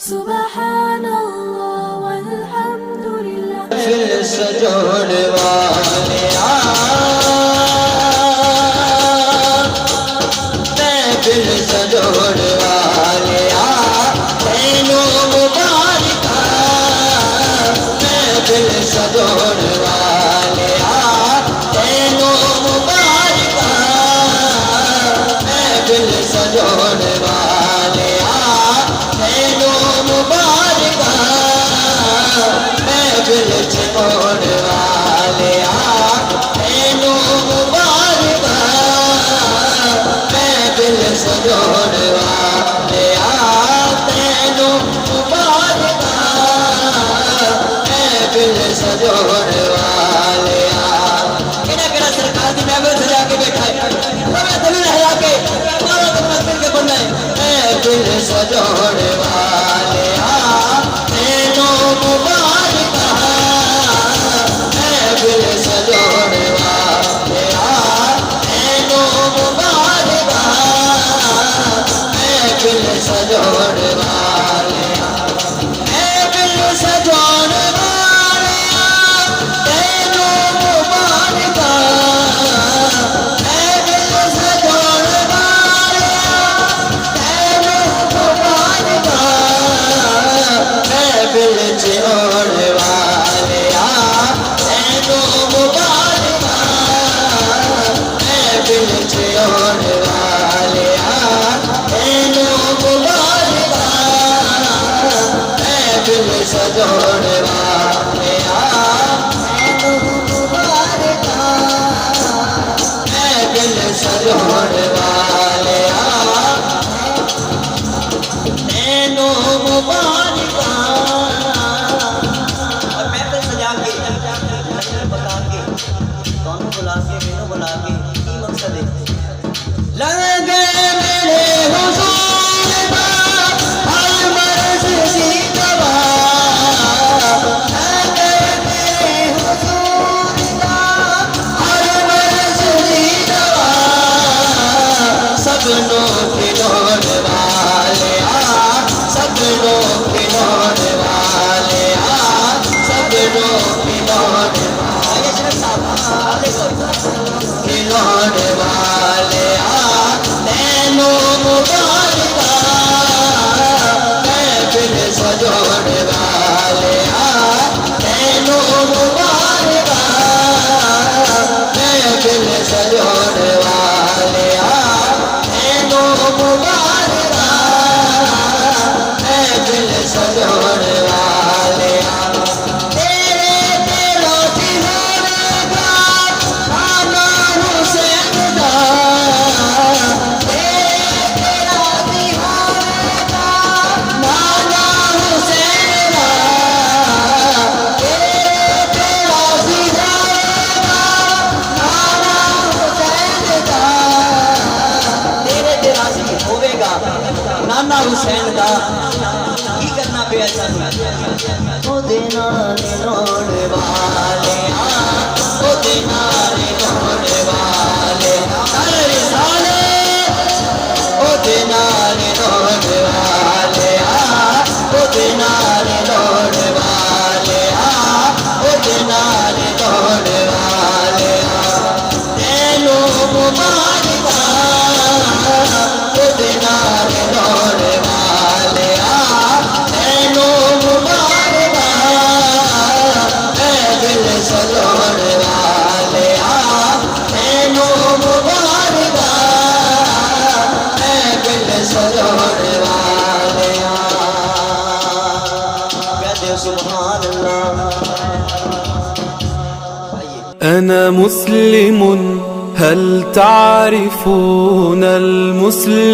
سبحان الله والحمد لله في السجود نانا حسین دا کی کرنا پیا سانو او دے نال روڑ والے او دے نال روڑ والے رسالے او دے نال روڑ والے او دے نال روڑ والے او دے نال روڑ والے تینو مبارک او دے نال أنا مسلم هل تعرفون المسلم